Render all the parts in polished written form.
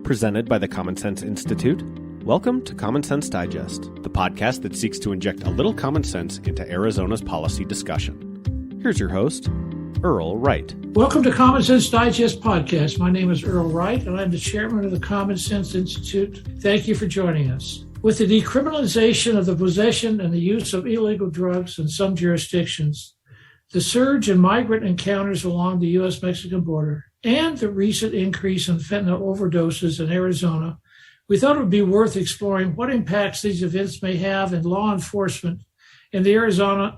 Presented by the Common Sense Institute, welcome to Common Sense Digest, the podcast that seeks to inject a little common sense into Arizona's policy discussion. Here's your host, Earl Wright. Welcome to Common Sense Digest podcast. My name is Earl Wright, and I'm the chairman of the Common Sense Institute. Thank you for joiing us. With the decriminalization of the possession and the use of illegal drugs in some jurisdictions, the surge in migrant encounters along the U.S. Mexico border, and the recent increase in fentanyl overdoses in Arizona, we thought it would be worth exploring what impacts these events may have in law enforcement and the Arizona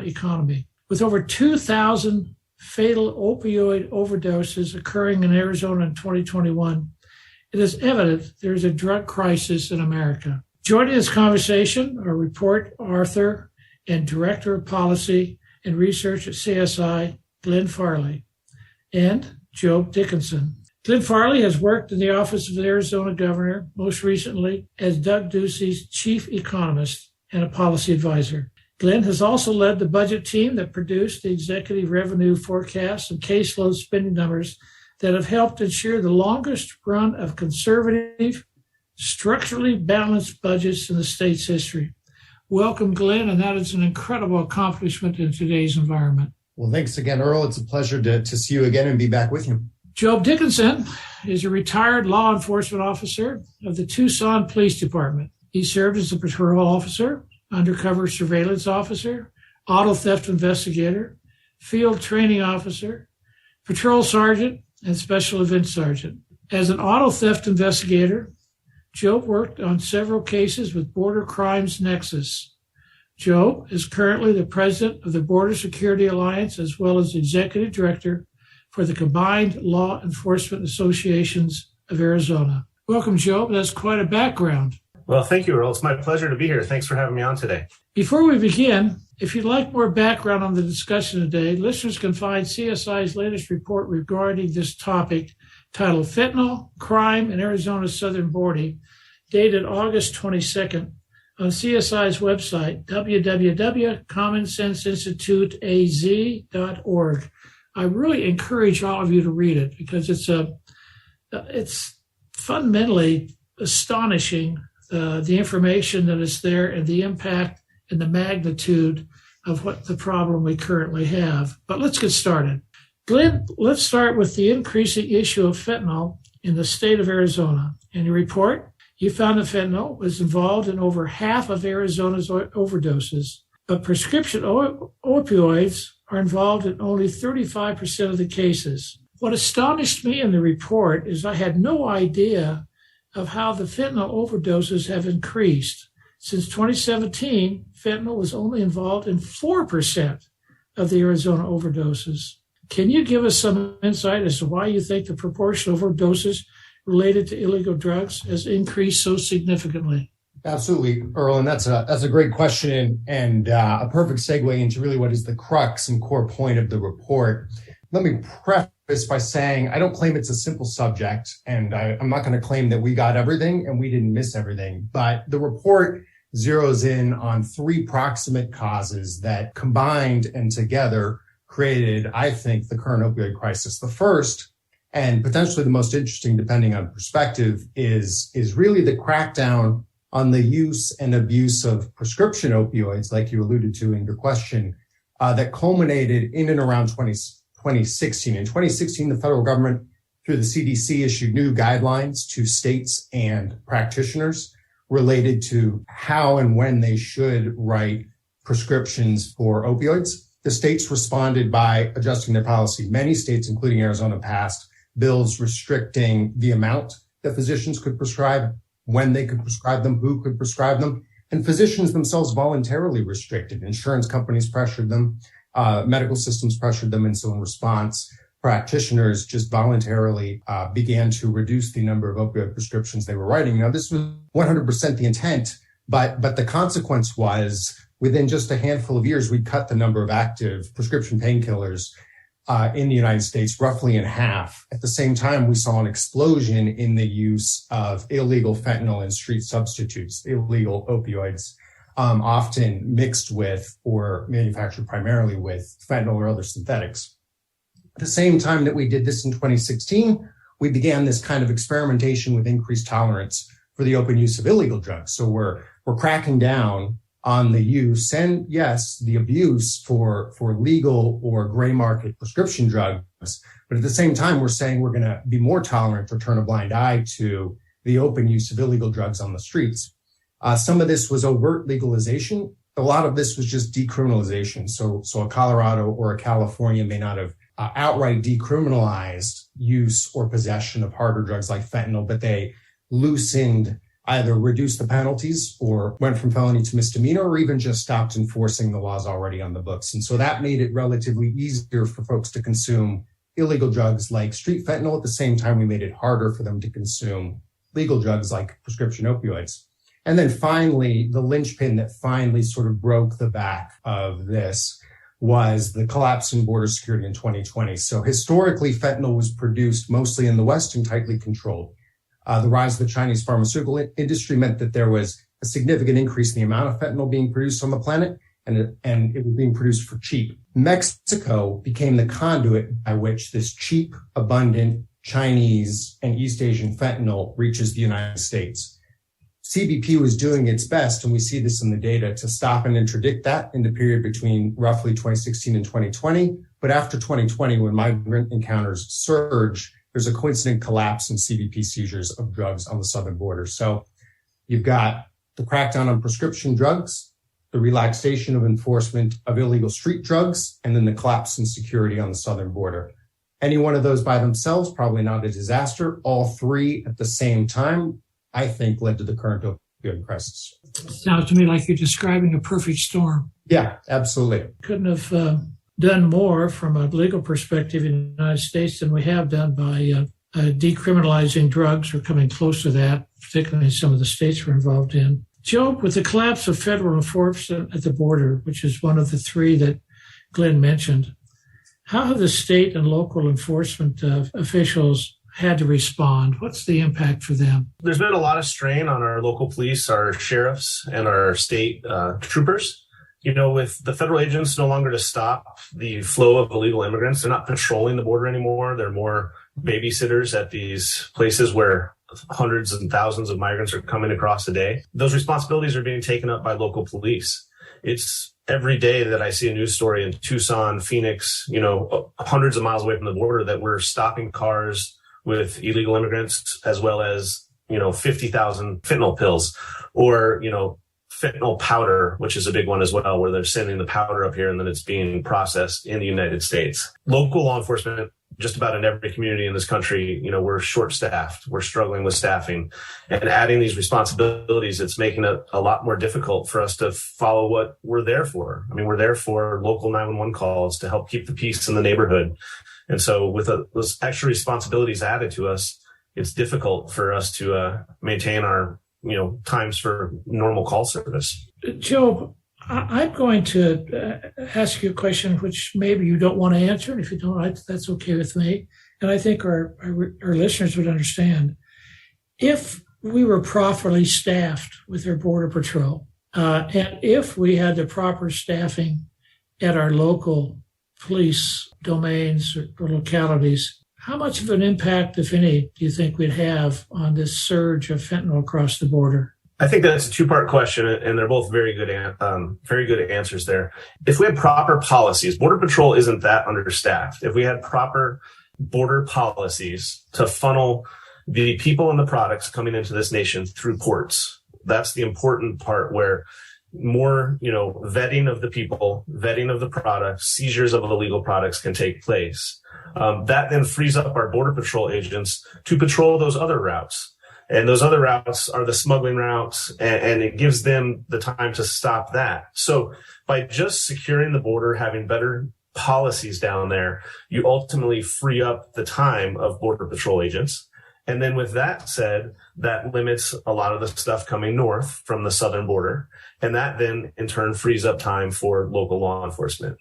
economy. With over 2,000 fatal opioid overdoses occurring in Arizona in 2021, it is evident there is a drug crisis in America. Joining this conversation are report author and director of policy and research at CSI, Glenn Farley, and Jobe Dickinson. Glenn Farley has worked in the office of the Arizona governor, most recently as Doug Ducey's chief economist and a policy advisor. Glenn has also led the budget team that produced the executive revenue forecasts and caseload spending numbers that have helped ensure the longest run of conservative, structurally balanced budgets in the state's history. Welcome, Glenn, and that is an incredible accomplishment in today's environment. Well, thanks again, Earl. It's a pleasure to see you again and be back with you. Jobe Dickinson is a retired law enforcement officer of the Tucson Police Department. He served as a patrol officer, undercover surveillance officer, auto theft investigator, field training officer, patrol sergeant, and special events sergeant. As an auto theft investigator, Jobe worked on several cases with Border Crimes Nexus. Jobe is currently the president of the Border Security Alliance as well as executive director for the Combined Law Enforcement Associations of Arizona. Welcome, Jobe. That's quite a background. Well, thank you, Earl. It's my pleasure to be here. Thanks for having me on today. Before we begin, if you'd like more background on the discussion today, listeners can find CSI's latest report regarding this topic titled Fentanyl, Crime in Arizona's Southern Border, dated August 22nd, on CSI's website, www.commonsenseinstituteaz.org. I really encourage all of you to read it because it's fundamentally astonishing, the information that is there and the impact and the magnitude of what the problem we currently have. But let's get started. Glenn, let's start with the increasing issue of fentanyl in the state of Arizona. In your report, you found that fentanyl was involved in over half of Arizona's overdoses, but prescription opioids are involved in only 35% of the cases. What astonished me in the report is I had no idea of how the fentanyl overdoses have increased. Since 2017, fentanyl was only involved in 4% of the Arizona overdoses. Can you give us some insight as to why you think the proportion of overdoses related to illegal drugs has increased so significantly? Absolutely, Earl, and that's a great question and a perfect segue into really what is the crux and core point of the report. Let me preface by saying I don't claim it's a simple subject, and I'm not going to claim that we got everything and we didn't miss everything, but the report zeroes in on three proximate causes that combined and together created, I think, the current opioid crisis. The first, and potentially the most interesting depending on perspective, is really the crackdown on the use and abuse of prescription opioids, like you alluded to in your question, that culminated in and around 2016. In 2016, the federal government, through the CDC, issued new guidelines to states and practitioners related to how and when they should write prescriptions for opioids. The states responded by adjusting their policy. Many states, including Arizona, passed bills restricting the amount that physicians could prescribe, when they could prescribe them, who could prescribe them, and physicians themselves voluntarily restricted. Insurance companies pressured them, medical systems pressured them, and so in response, practitioners just voluntarily began to reduce the number of opioid prescriptions they were writing. Now, this was 100% the intent, but the consequence was within just a handful of years, we cut the number of active prescription painkillers in the United States roughly in half. At the same time, we saw an explosion in the use of illegal fentanyl and street substitutes, illegal opioids, often mixed with or manufactured primarily with fentanyl or other synthetics. At the same time that we did this in 2016, we began this kind of experimentation with increased tolerance for the open use of illegal drugs. So we're cracking down on the use and, yes, the abuse for legal or gray market prescription drugs. But at the same time, we're saying we're going to be more tolerant or turn a blind eye to the open use of illegal drugs on the streets. Some of this was overt legalization. A lot of this was just decriminalization. So a Colorado or a California may not have outright decriminalized use or possession of harder drugs like fentanyl, but they loosened, either reduced the penalties or went from felony to misdemeanor, or even just stopped enforcing the laws already on the books. And so that made it relatively easier for folks to consume illegal drugs like street fentanyl. At the same time, we made it harder for them to consume legal drugs like prescription opioids. And then finally, the linchpin that finally sort of broke the back of this was the collapse in border security in 2020. So historically, fentanyl was produced mostly in the West and tightly controlled. The rise of the Chinese pharmaceutical industry meant that there was a significant increase in the amount of fentanyl being produced on the planet, and it was being produced for cheap. Mexico became the conduit by which this cheap, abundant Chinese and East Asian fentanyl reaches the United States. CBP was doing its best, and we see this in the data, to stop and interdict that in the period between roughly 2016 and 2020. But after 2020, when migrant encounters surge, there's a coincident collapse in CBP seizures of drugs on the southern border. So you've got the crackdown on prescription drugs, the relaxation of enforcement of illegal street drugs, and then the collapse in security on the southern border. Any one of those by themselves, probably not a disaster. All three at the same time, I think, led to the current opioid crisis. Sounds to me like you're describing a perfect storm. Yeah, absolutely. Couldn't have done more from a legal perspective in the United States than we have done by decriminalizing drugs, or coming close to that, particularly in some of the states we're involved in. Jobe, with the collapse of federal enforcement at the border, which is one of the three that Glenn mentioned, how have the state and local enforcement officials had to respond? What's the impact for them? There's been a lot of strain on our local police, our sheriffs, and our state troopers. You know, with the federal agents no longer to stop the flow of illegal immigrants, they're not patrolling the border anymore. They're more babysitters at these places where hundreds and thousands of migrants are coming across a day. Those responsibilities are being taken up by local police. It's every day that I see a news story in Tucson, Phoenix, you know, hundreds of miles away from the border, that we're stopping cars with illegal immigrants, as well as, you know, 50,000 fentanyl pills, or, you know, fentanyl powder, which is a big one as well, where they're sending the powder up here and then it's being processed in the United States. Local law enforcement, just about in every community in this country, you know, we're short-staffed. We're struggling with staffing, and adding these responsibilities, it's making it a lot more difficult for us to follow what we're there for. I mean, we're there for local 911 calls to help keep the peace in the neighborhood. And so with those extra responsibilities added to us, it's difficult for us to maintain our, you know, times for normal call service. Jobe, I'm going to ask you a question which maybe you don't want to answer, and if you don't, that's okay with me. And I think our listeners would understand. If we were properly staffed with our Border Patrol, and if we had the proper staffing at our local police domains or localities, how much of an impact, if any, do you think we'd have on this surge of fentanyl across the border? I think that's a two-part question, and they're both very good answers there. If we had proper policies, Border Patrol isn't that understaffed. If we had proper border policies to funnel the people and the products coming into this nation through ports, that's the important part, where more, you know, vetting of the people, vetting of the products, seizures of illegal products can take place. That then frees up our Border Patrol agents to patrol those other routes. And those other routes are the smuggling routes, and it gives them the time to stop that. So by just securing the border, having better policies down there, you ultimately free up the time of Border Patrol agents. And then with that said, that limits a lot of the stuff coming north from the southern border. And that then in turn frees up time for local law enforcement.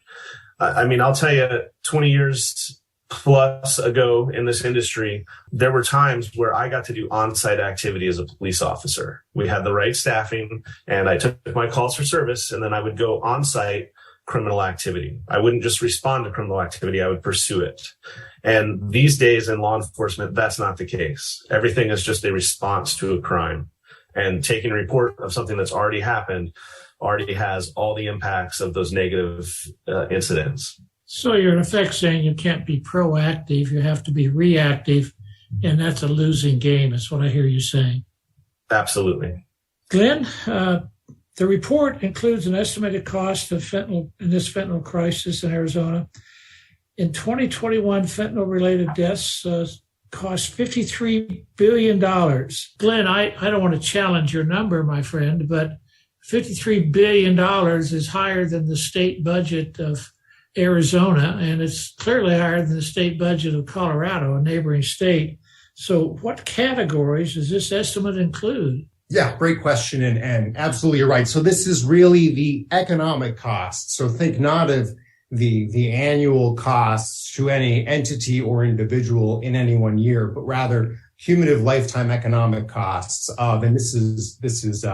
I mean, I'll tell you, 20 years plus ago in this industry, there were times where I got to do on-site activity as a police officer. We had the right staffing, and I took my calls for service, and then I would go on-site criminal activity. I wouldn't just respond to criminal activity, I would pursue it. And these days in law enforcement, that's not the case. Everything is just a response to a crime. And taking a report of something that's already happened already has all the impacts of those negative incidents. So you're in effect saying you can't be proactive, you have to be reactive, and that's a losing game, is what I hear you saying. Absolutely. Glenn, the report includes an estimated cost of fentanyl in this fentanyl crisis in Arizona. In 2021, fentanyl-related deaths cost $53 billion. Glenn, I don't want to challenge your number, my friend, but $53 billion is higher than the state budget of Arizona, and it's clearly higher than the state budget of Colorado, a neighboring state. So what categories does this estimate include? Yeah, great question. And absolutely you're right. So this is really the economic costs. So think not of the annual costs to any entity or individual in any one year, but rather cumulative lifetime economic costs of, and this is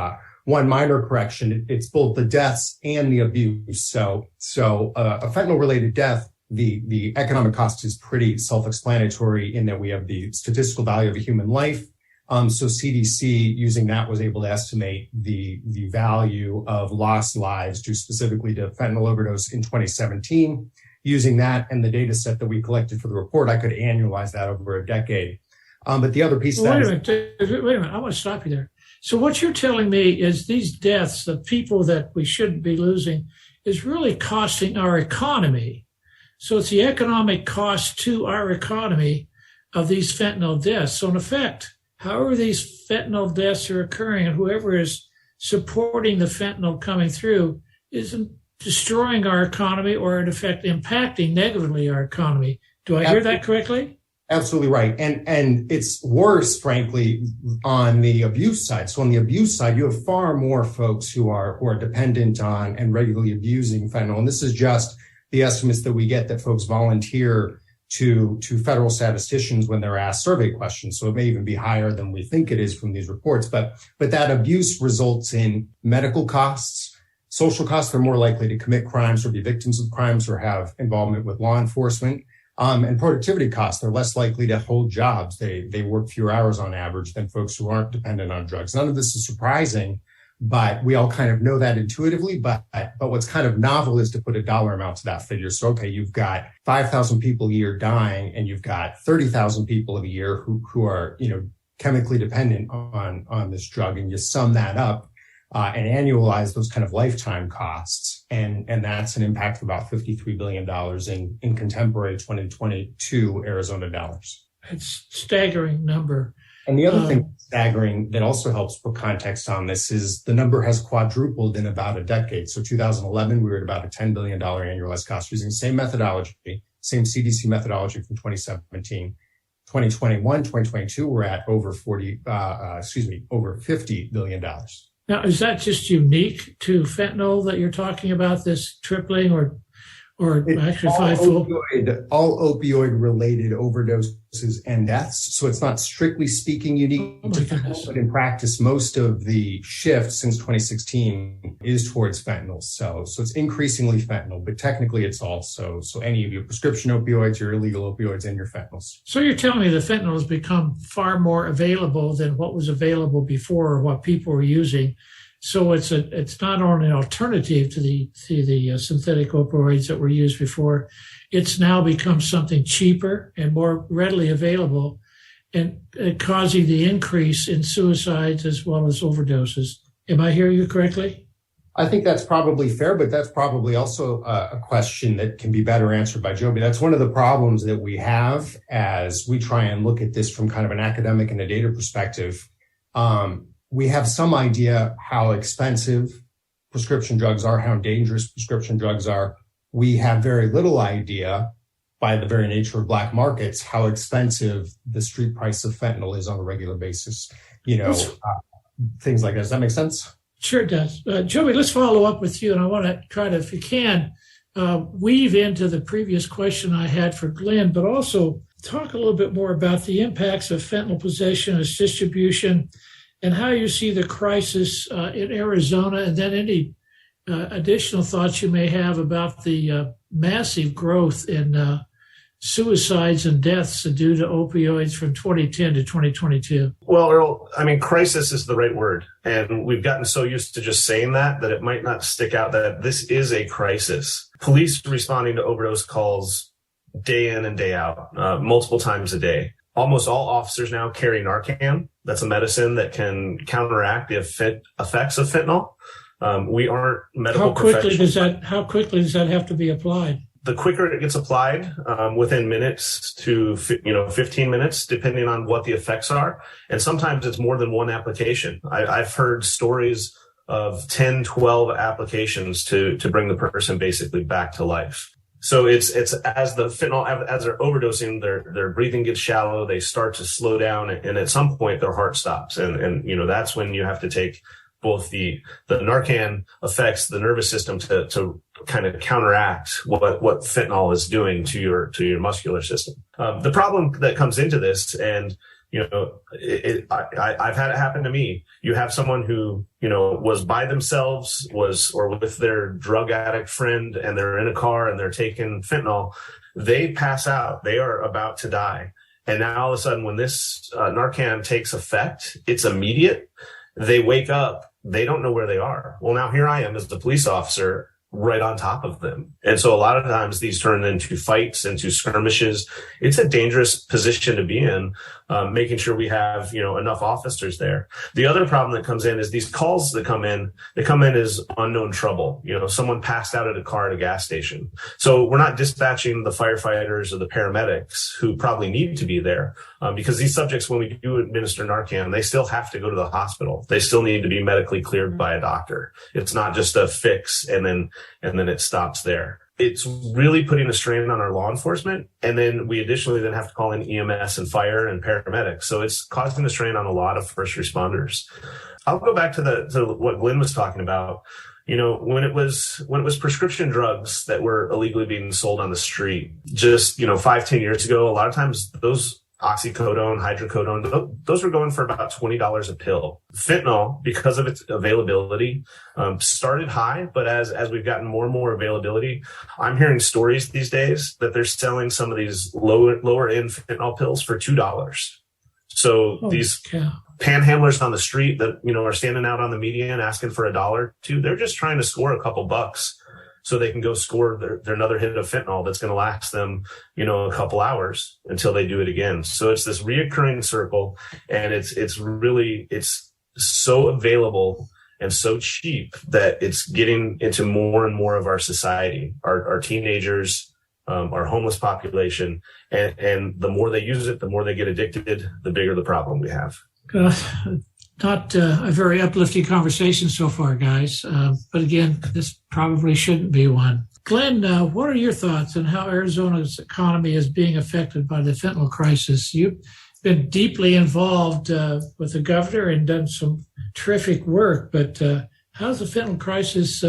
one minor correction. It's both the deaths and the abuse. So a fentanyl related death, the economic cost is pretty self-explanatory in that we have the statistical value of a human life. So CDC, using that, was able to estimate the value of lost lives due specifically to fentanyl overdose in 2017. Using that and the data set that we collected for the report, I could annualize that over a decade. But the other piece of that wait a minute. I want to stop you there. So what you're telling me is these deaths, the people that we shouldn't be losing, is really costing our economy. So it's the economic cost to our economy of these fentanyl deaths. So in effect, however these fentanyl deaths are occurring, and whoever is supporting the fentanyl coming through isn't destroying our economy or in effect impacting negatively our economy. Do I hear that correctly? Absolutely right. And it's worse, frankly, on the abuse side. So on the abuse side, you have far more folks who are dependent on and regularly abusing fentanyl. And this is just the estimates that we get that folks volunteer to federal statisticians when they're asked survey questions. So it may even be higher than we think it is from these reports. But that abuse results in medical costs, social costs. They're more likely to commit crimes or be victims of crimes or have involvement with law enforcement. And productivity costs. They're less likely to hold jobs. They work fewer hours on average than folks who aren't dependent on drugs. None of this is surprising, but we all kind of know that intuitively. But what's kind of novel is to put a dollar amount to that figure. So, okay, you've got 5,000 people a year dying, and you've got 30,000 people a year who are, chemically dependent on this drug, and you sum that up and annualize those kind of lifetime costs. And that's an impact of about $53 billion in contemporary 2022 Arizona dollars. It's a staggering number. And the other thing staggering that also helps put context on this is the number has quadrupled in about a decade. So 2011, we were at about a $10 billion annualized cost using the same methodology, same CDC methodology from 2017. 2021, 2022, we're at over $50 billion. Now, is that just unique to fentanyl that you're talking about, this tripling or actually fivefold? All opioid-related overdoses and deaths. So it's not strictly speaking unique to fentanyl, but in practice, most of the shift since 2016 is towards fentanyl. So it's increasingly fentanyl, but technically it's also any of your prescription opioids, your illegal opioids, and your fentanyls. So you're telling me the fentanyl has become far more available than what was available before or what people were using. So it's not only an alternative to the synthetic opioids that were used before, it's now become something cheaper and more readily available, and causing the increase in suicides as well as overdoses. Am I hearing you correctly? I think that's probably fair, but that's probably also a question that can be better answered by Jobe. That's one of the problems that we have as we try and look at this from kind of an academic and a data perspective. We have some idea how expensive prescription drugs are, how dangerous prescription drugs are. We have very little idea, by the very nature of black markets, how expensive the street price of fentanyl is on a regular basis. Things like that. Does that make sense? Sure it does. Jobe, let's follow up with you. And I want to try to, if you can, weave into the previous question I had for Glenn, but also talk a little bit more about the impacts of fentanyl possession, its distribution, and how you see the crisis in Arizona, and then any additional thoughts you may have about the massive growth in suicides and deaths due to opioids from 2010 to 2022. Well, Earl, I mean, crisis is the right word. And we've gotten so used to just saying that it might not stick out that this is a crisis. Police responding to overdose calls day in and day out, multiple times a day. Almost all officers now carry Narcan. That's a medicine that can counteract the effects of fentanyl. We aren't medical professionals. How quickly does that have to be applied? The quicker it gets applied, within minutes to 15 minutes, depending on what the effects are. And sometimes it's more than one application. I've heard stories of 10, 12 applications to bring the person basically back to life. So it's as the fentanyl, as they're overdosing, their breathing gets shallow, they start to slow down, and at some point their heart stops. And that's when you have to take both the Narcan affects the nervous system to kind of counteract what fentanyl is doing to your muscular system. The problem that comes into this, and I've had it happen to me. You have someone who was by themselves, or with their drug addict friend, and they're in a car and they're taking fentanyl. They pass out. They are about to die. And now all of a sudden, when this Narcan takes effect, it's immediate. They wake up. They don't know where they are. Well, now here I am as the police officer right on top of them. And so a lot of times these turn into fights, into skirmishes. It's a dangerous position to be in, making sure we have, enough officers there. The other problem that comes in is these calls that come in, they come in as unknown trouble. Someone passed out at a car at a gas station. So we're not dispatching the firefighters or the paramedics who probably need to be there, because these subjects, when we do administer Narcan, they still have to go to the hospital. They still need to be medically cleared by a doctor. It's not just a fix and then it stops there. It's really putting a strain on our law enforcement. And then we additionally then have to call in EMS and fire and paramedics. So it's causing a strain on a lot of first responders. I'll go back to what Glenn was talking about. When it was prescription drugs that were illegally being sold on the street, just, 5-10 years ago, a lot of times those oxycodone, hydrocodone, those were going for about $20 a pill. Fentanyl, because of its availability, started high, but as we've gotten more and more availability, I'm hearing stories these days that they're selling some of these lower end fentanyl pills for $2. So these panhandlers on the street that, are standing out on the median asking for $1, $2, they're just trying to score a couple bucks so they can go score their another hit of fentanyl that's going to last them, a couple hours until they do it again. So it's this reoccurring circle, and it's so available and so cheap that it's getting into more and more of our society, our teenagers, our homeless population, and the more they use it, the more they get addicted, the bigger the problem we have. Not a very uplifting conversation so far, guys. But again, this probably shouldn't be one. Glenn, what are your thoughts on how Arizona's economy is being affected by the fentanyl crisis? You've been deeply involved with the governor and done some terrific work, but how's the fentanyl crisis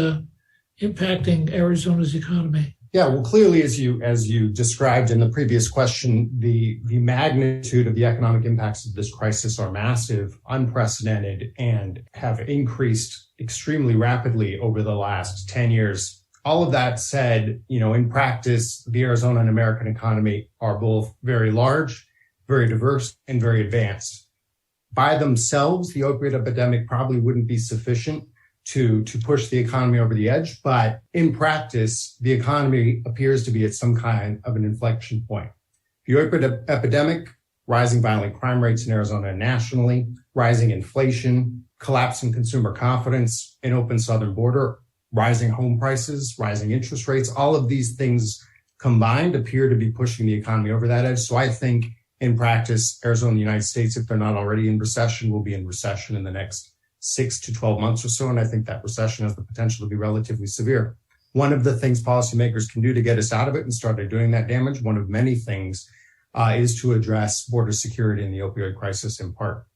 impacting Arizona's economy? Yeah, well, clearly, as you described in the previous question, the magnitude of the economic impacts of this crisis are massive, unprecedented, and have increased extremely rapidly over the last 10 years. All of that said, in practice, the Arizona and American economy are both very large, very diverse, and very advanced. By themselves, the opioid epidemic probably wouldn't be sufficient to push the economy over the edge. But in practice, the economy appears to be at some kind of an inflection point. The opioid epidemic, rising violent crime rates in Arizona and nationally, rising inflation, collapsing consumer confidence, an open southern border, rising home prices, rising interest rates, all of these things combined appear to be pushing the economy over that edge. So I think in practice, Arizona and the United States, if they're not already in recession, will be in recession in the next 6 to 12 months or so. And I think that recession has the potential to be relatively severe. One of the things policymakers can do to get us out of it and start doing that damage, one of many things, is to address border security and the opioid crisis in part.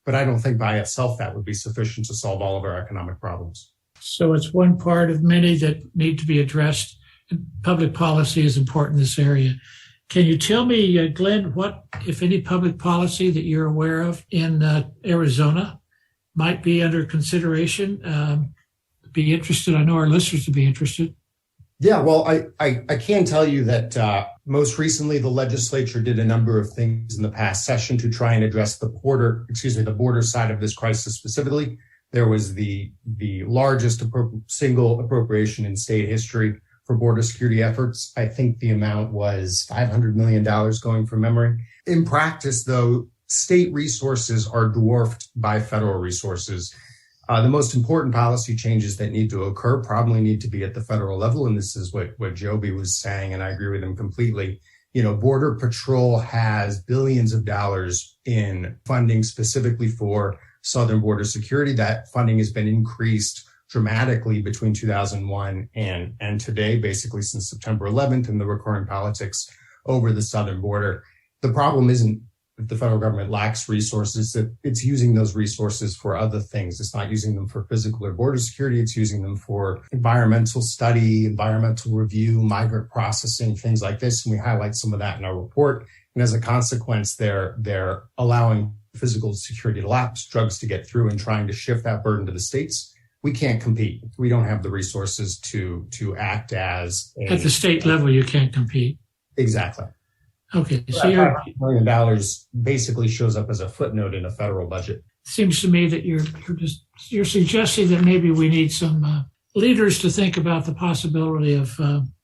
But I don't think by itself that would be sufficient to solve all of our economic problems. So it's one part of many that need to be addressed. And public policy is important in this area. Can you tell me, Glenn, what, if any, public policy that you're aware of in Arizona might be under consideration be interested. I know our listeners would be interested. Yeah, well, I can tell you that most recently the legislature did a number of things in the past session to try and address the border side of this crisis specifically. There was the largest single appropriation in state history for border security efforts. I think the amount was $500 million going from memory. In practice, though, state resources are dwarfed by federal resources. The most important policy changes that need to occur probably need to be at the federal level. And this is what Jobe was saying, and I agree with him completely. Border Patrol has billions of dollars in funding specifically for southern border security. That funding has been increased dramatically between 2001 and today, basically since September 11th, and the recurring politics over the southern border. The problem isn't that the federal government lacks resources, that it's using those resources for other things. It's not using them for physical or border security. It's using them for environmental study, environmental review, migrant processing, things like this. And we highlight some of that in our report. And as a consequence, they're allowing physical security to lapse, drugs to get through, and trying to shift that burden to the states. We can't compete. We don't have the resources to act as at the state level. You can't compete. Exactly. Okay, so $500 million basically shows up as a footnote in a federal budget. Seems to me that you're suggesting that maybe we need some leaders to think about the possibility of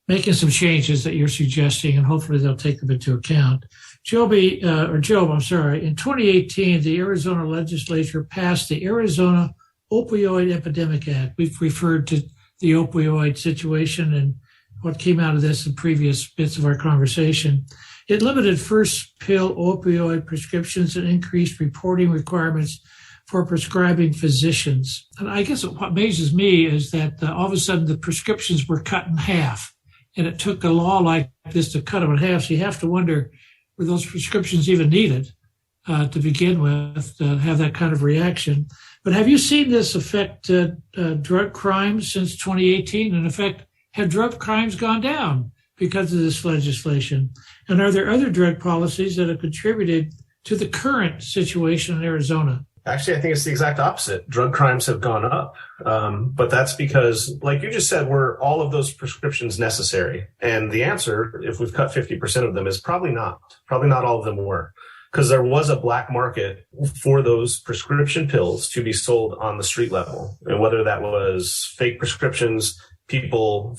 making some changes that you're suggesting, and hopefully they'll take them into account. Jobe, in 2018, the Arizona legislature passed the Arizona Opioid Epidemic Act. We've referred to the opioid situation and what came out of this in previous bits of our conversation. It limited first pill opioid prescriptions and increased reporting requirements for prescribing physicians. And I guess what amazes me is that all of a sudden the prescriptions were cut in half. And it took a law like this to cut them in half. So you have to wonder, were those prescriptions even needed to begin with, to have that kind of reaction? But have you seen this affect drug crimes since 2018? In effect, have drug crimes gone down because of this legislation? And are there other drug policies that have contributed to the current situation in Arizona? Actually, I think it's the exact opposite. Drug crimes have gone up. But that's because, like you just said, were all of those prescriptions necessary? And the answer, if we've cut 50% of them, is probably not. Probably not all of them were. Because there was a black market for those prescription pills to be sold on the street level. And whether that was fake prescriptions, people,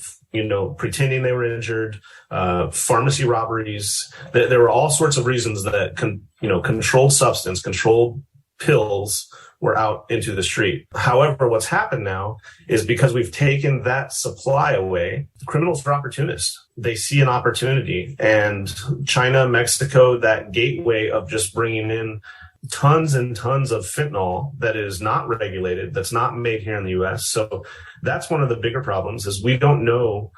pretending they were injured, pharmacy robberies. There were all sorts of reasons that, controlled pills were out into the street. However, what's happened now is because we've taken that supply away, criminals are opportunists. They see an opportunity, and China, Mexico, that gateway of just bringing in tons and tons of fentanyl that is not regulated, that's not made here in the U.S. So that's one of the bigger problems is we don't know,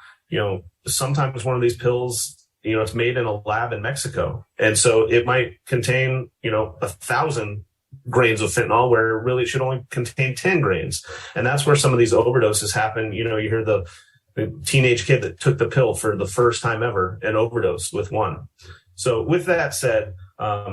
sometimes one of these pills, it's made in a lab in Mexico. And so it might contain, 1,000 grains of fentanyl where really it should only contain 10 grains. And that's where some of these overdoses happen. You hear the teenage kid that took the pill for the first time ever and overdosed with one. So with that said,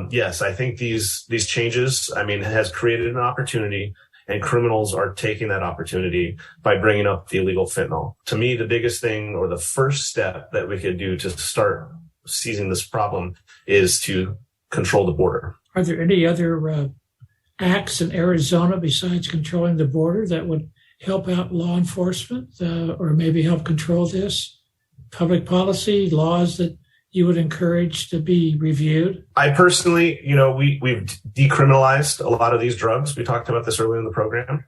yes, I think these changes, has created an opportunity, and criminals are taking that opportunity by bringing up the illegal fentanyl. To me, the biggest thing, or the first step that we could do to start seizing this problem, is to control the border. Are there any other acts in Arizona besides controlling the border that would help out law enforcement or maybe help control this? Public policy, laws that you would encourage to be reviewed? I personally, we've decriminalized a lot of these drugs. We talked about this earlier in the program.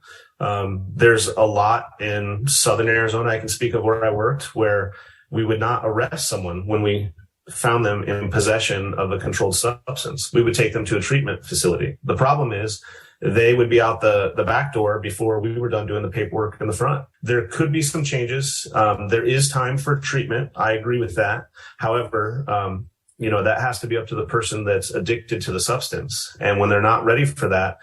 There's a lot in southern Arizona. I can speak of where I worked, where we would not arrest someone when we found them in possession of a controlled substance. We would take them to a treatment facility. The problem is they would be out the back door before we were done doing the paperwork in the front. There could be some changes. There is time for treatment. I agree with that. However, that has to be up to the person that's addicted to the substance. And when they're not ready for that,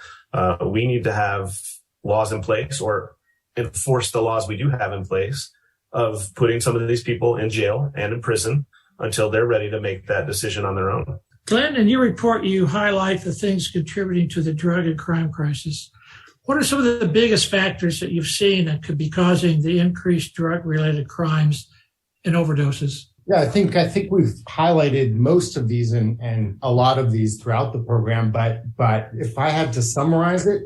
we need to have laws in place, or enforce the laws we do have in place, of putting some of these people in jail and in prison until they're ready to make that decision on their own. Glenn, in your report, you highlight the things contributing to the drug and crime crisis. What are some of the biggest factors that you've seen that could be causing the increased drug-related crimes and overdoses? Yeah, I think we've highlighted most of these and a lot of these throughout the program. But if I had to summarize it,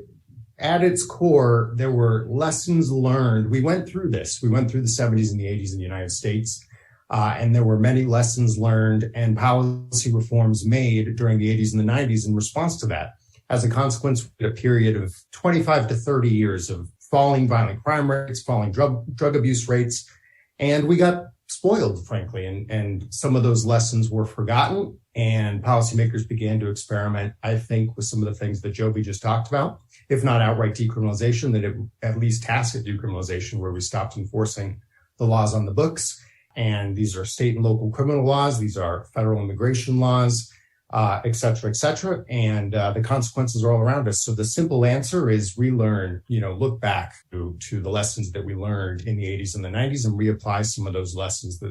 at its core, there were lessons learned. We went through this. We went through the 70s and the 80s in the United States, and there were many lessons learned and policy reforms made during the 80s and the 90s in response to that. As a consequence, we had a period of 25 to 30 years of falling violent crime rates, falling drug abuse rates, and we got spoiled, frankly, and some of those lessons were forgotten, and policymakers began to experiment, I think, with some of the things that Jobe just talked about, if not outright decriminalization, then at least tacit decriminalization, where we stopped enforcing the laws on the books. And these are state and local criminal laws. These are federal immigration laws, et cetera, et cetera. And the consequences are all around us. So the simple answer is relearn, look back to the lessons that we learned in the 80s and the 90s and reapply some of those lessons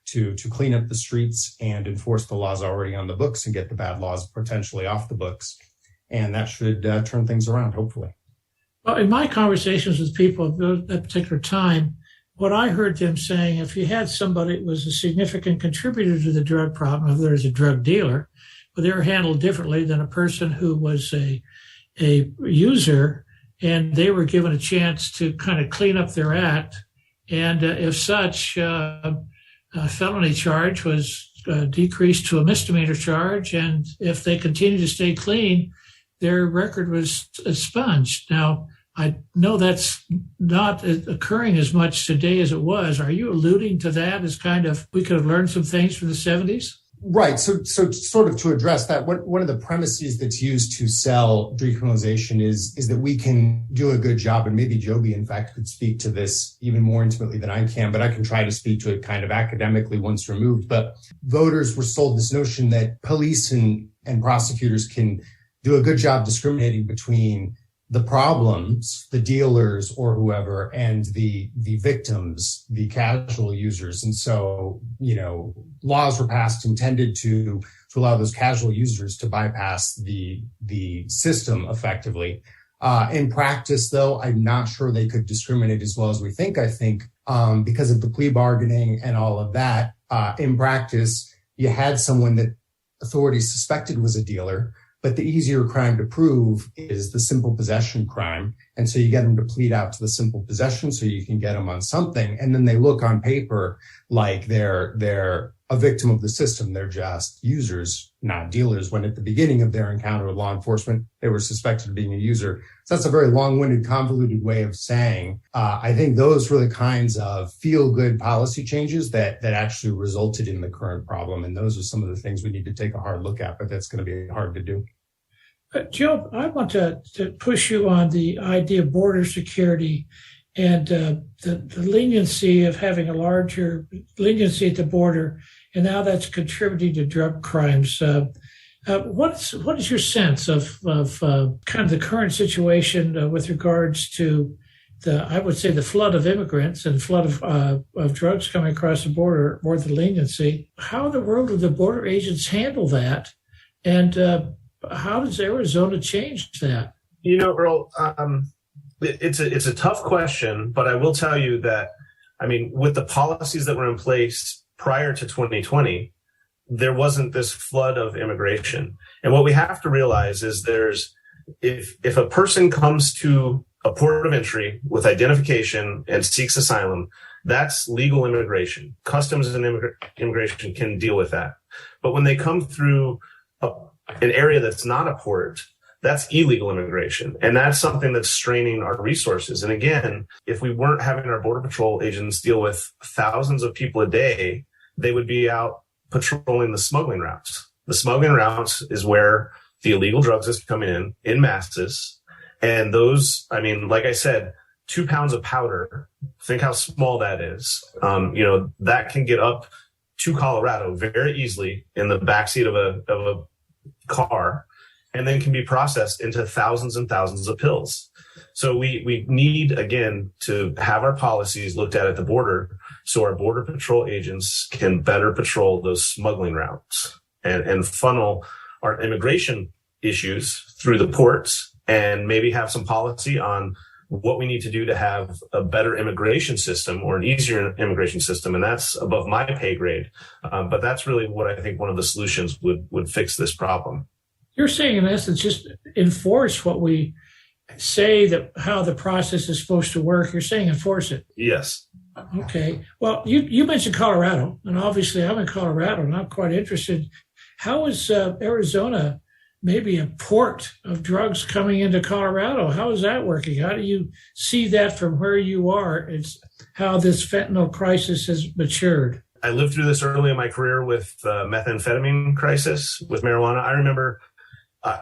to clean up the streets and enforce the laws already on the books and get the bad laws potentially off the books. And that should turn things around, hopefully. Well, in my conversations with people at that particular time, what I heard them saying, if you had somebody that was a significant contributor to the drug problem, if there's a drug dealer, but they were handled differently than a person who was a user, and they were given a chance to kind of clean up their act. And if such, a felony charge was decreased to a misdemeanor charge, and if they continue to stay clean, their record was expunged. Now, I know that's not occurring as much today as it was. Are you alluding to that as kind of we could have learned some things from the 70s? Right. So sort of to address that, one of the premises that's used to sell decriminalization is that we can do a good job, and maybe Jobe, in fact, could speak to this even more intimately than I can, but I can try to speak to it kind of academically once removed. But voters were sold this notion that police and prosecutors can do a good job discriminating between the problems, the dealers or whoever, and the victims, the casual users. And so, laws were passed intended to allow those casual users to bypass the system effectively. In practice, though, I'm not sure they could discriminate as well as we think. I think because of the plea bargaining and all of that, in practice, you had someone that authorities suspected was a dealer, but the easier crime to prove is the simple possession crime. And so you get them to plead out to the simple possession so you can get them on something. And then they look on paper like they're a victim of the system. They're just users, not dealers, when at the beginning of their encounter with law enforcement, they were suspected of being a user. So that's a very long-winded, convoluted way of saying, I think those were the kinds of feel-good policy changes that actually resulted in the current problem. And those are some of the things we need to take a hard look at, but that's going to be hard to do. Jobe, I want to push you on the idea of border security and the leniency of having a larger leniency at the border, and how that's contributing to drug crimes. What is your sense of kind of the current situation with regards to I would say the flood of immigrants and flood of drugs coming across the border, more the leniency? How in the world do the border agents handle that? And how does Arizona change that? Earl, it's a tough question, but I will tell you that, with the policies that were in place prior to 2020, there wasn't this flood of immigration. And what we have to realize is if a person comes to a port of entry with identification and seeks asylum, that's legal immigration. Customs and immigration can deal with that. But when they come through an area that's not a port, that's illegal immigration. And that's something that's straining our resources. And again, if we weren't having our Border Patrol agents deal with thousands of people a day, they would be out patrolling the smuggling routes. The smuggling routes is where the illegal drugs is coming in masses. And those, like I said, 2 pounds of powder, think how small that is. That can get up to Colorado very easily in the backseat of a car, and then can be processed into thousands and thousands of pills. So we need, again, to have our policies looked at the border so our Border Patrol agents can better patrol those smuggling routes and funnel our immigration issues through the ports and maybe have some policy on what we need to do to have a better immigration system or an easier immigration system. And that's above my pay grade. But that's really what I think one of the solutions would fix this problem. You're saying, in essence, just enforce what we say, that how the process is supposed to work. You're saying enforce it. Yes. Okay. Well, you mentioned Colorado, and obviously I'm in Colorado, and I'm quite interested. How is Arizona maybe a port of drugs coming into Colorado? How is that working? How do you see that from where you are? It's how this fentanyl crisis has matured. I lived through this early in my career with the methamphetamine crisis with marijuana. I remember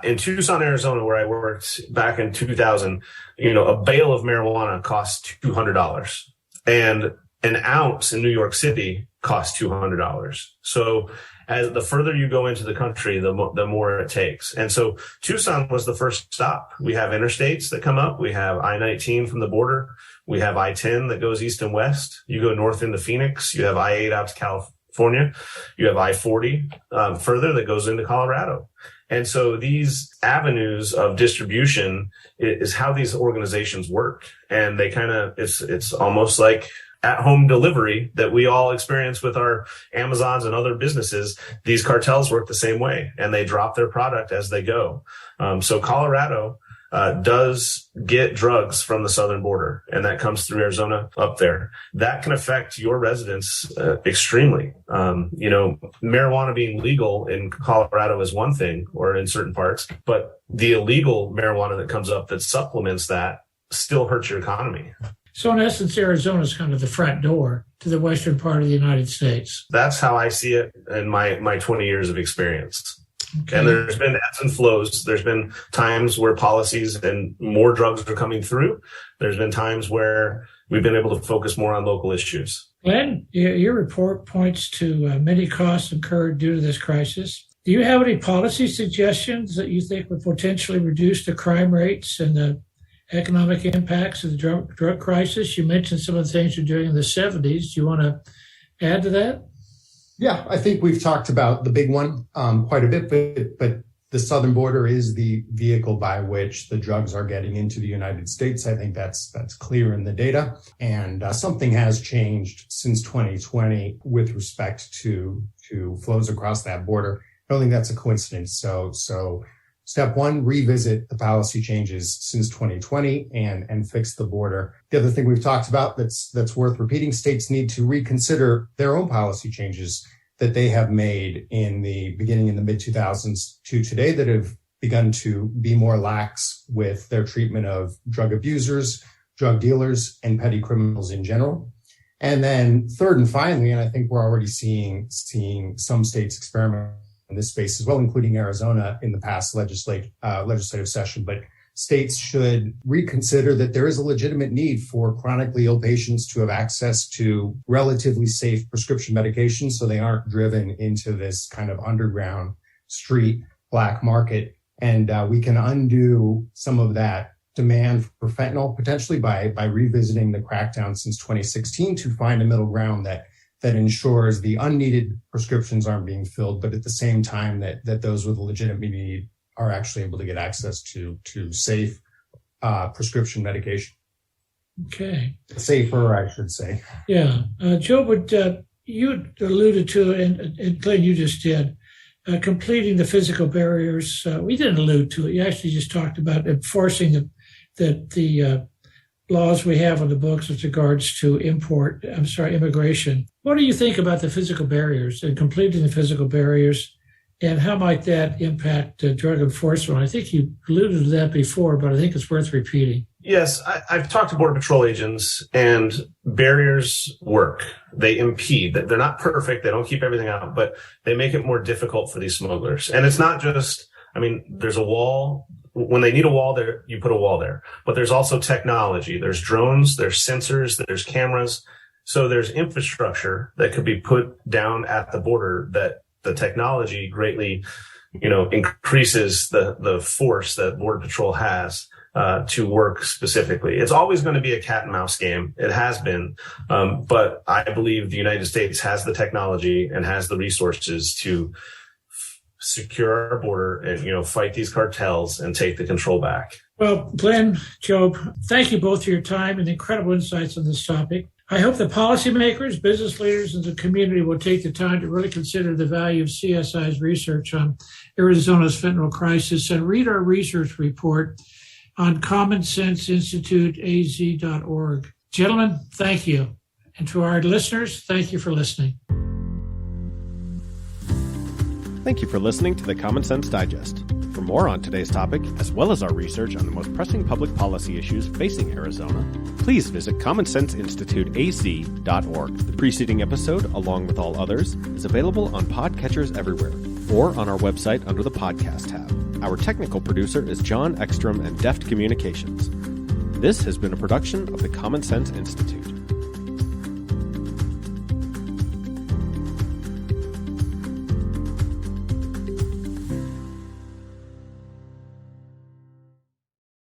in Tucson, Arizona, where I worked back in 2000, a bale of marijuana cost $200, and an ounce in New York City costs $200. So as the further you go into the country, the more it takes. And so Tucson was the first stop. We have interstates that come up. We have I-19 from the border. We have I-10 that goes east and west. You go north into Phoenix. You have I-8 out to California. You have I-40 further that goes into Colorado. And so these avenues of distribution is how these organizations work. And they it's almost like at-home delivery that we all experience with our Amazons and other businesses. These cartels work the same way, and they drop their product as they go. So Colorado does get drugs from the southern border, and that comes through Arizona up there. That can affect your residents extremely. Marijuana being legal in Colorado is one thing, or in certain parts, but the illegal marijuana that comes up that supplements that still hurts your economy. So in essence, Arizona is kind of the front door to the western part of the United States. That's how I see it in my 20 years of experience. Okay. And there's been ebbs and flows. There's been times where policies and more drugs are coming through. There's been times where we've been able to focus more on local issues. Glenn, your report points to many costs incurred due to this crisis. Do you have any policy suggestions that you think would potentially reduce the crime rates and the economic impacts of the drug crisis? You mentioned some of the things you're doing in the 70s. Do you want to add to that? Yeah, I think we've talked about the big one quite a bit, but the southern border is the vehicle by which the drugs are getting into the United States. I think that's clear in the data. And something has changed since 2020 with respect to flows across that border. I don't think that's a coincidence. So step one, revisit the policy changes since 2020 and fix the border. The other thing we've talked about that's worth repeating, states need to reconsider their own policy changes that they have made in the mid-2000s to today that have begun to be more lax with their treatment of drug abusers, drug dealers, and petty criminals in general. And then third and finally, and I think we're already seeing some states experiment in this space as well, including Arizona in the past legislative session. But states should reconsider that there is a legitimate need for chronically ill patients to have access to relatively safe prescription medications so they aren't driven into this kind of underground street black market. And we can undo some of that demand for fentanyl potentially by revisiting the crackdown since 2016 to find a middle ground that ensures the unneeded prescriptions aren't being filled, but at the same time that those with a legitimate need are actually able to get access to safe prescription medication. Okay. Safer, I should say. Yeah. Jobe, you alluded to, and Glenn, you just did, completing the physical barriers. We didn't allude to it. You actually just talked about enforcing the laws we have on the books with regards to immigration. What do you think about the physical barriers and completing the physical barriers, and how might that impact drug enforcement? I think you alluded to that before, but I think it's worth repeating. Yes, I've talked to Border Patrol agents, and barriers work. They impede. They're not perfect. They don't keep everything out, but they make it more difficult for these smugglers. And it's not just, there's a wall. When they need a wall there, you put a wall there. But there's also technology. There's drones, there's sensors, there's cameras. So there's infrastructure that could be put down at the border that the technology greatly, increases the force that Border Patrol has to work specifically. It's always going to be a cat and mouse game. It has been. But I believe the United States has the technology and has the resources to secure our border and, fight these cartels and take the control back. Well, Glenn, Jobe, thank you both for your time and incredible insights on this topic. I hope that policymakers, business leaders, and the community will take the time to really consider the value of CSI's research on Arizona's fentanyl crisis and read our research report on commonsenseinstituteaz.org. Gentlemen, thank you. And to our listeners, thank you for listening. Thank you for listening to the Common Sense Digest. For more on today's topic, as well as our research on the most pressing public policy issues facing Arizona, please visit commonsenseinstituteaz.org. The preceding episode, along with all others, is available on podcatchers everywhere or on our website under the podcast tab. Our technical producer is John Ekstrom and Deft Communications. This has been a production of the Common Sense Institute.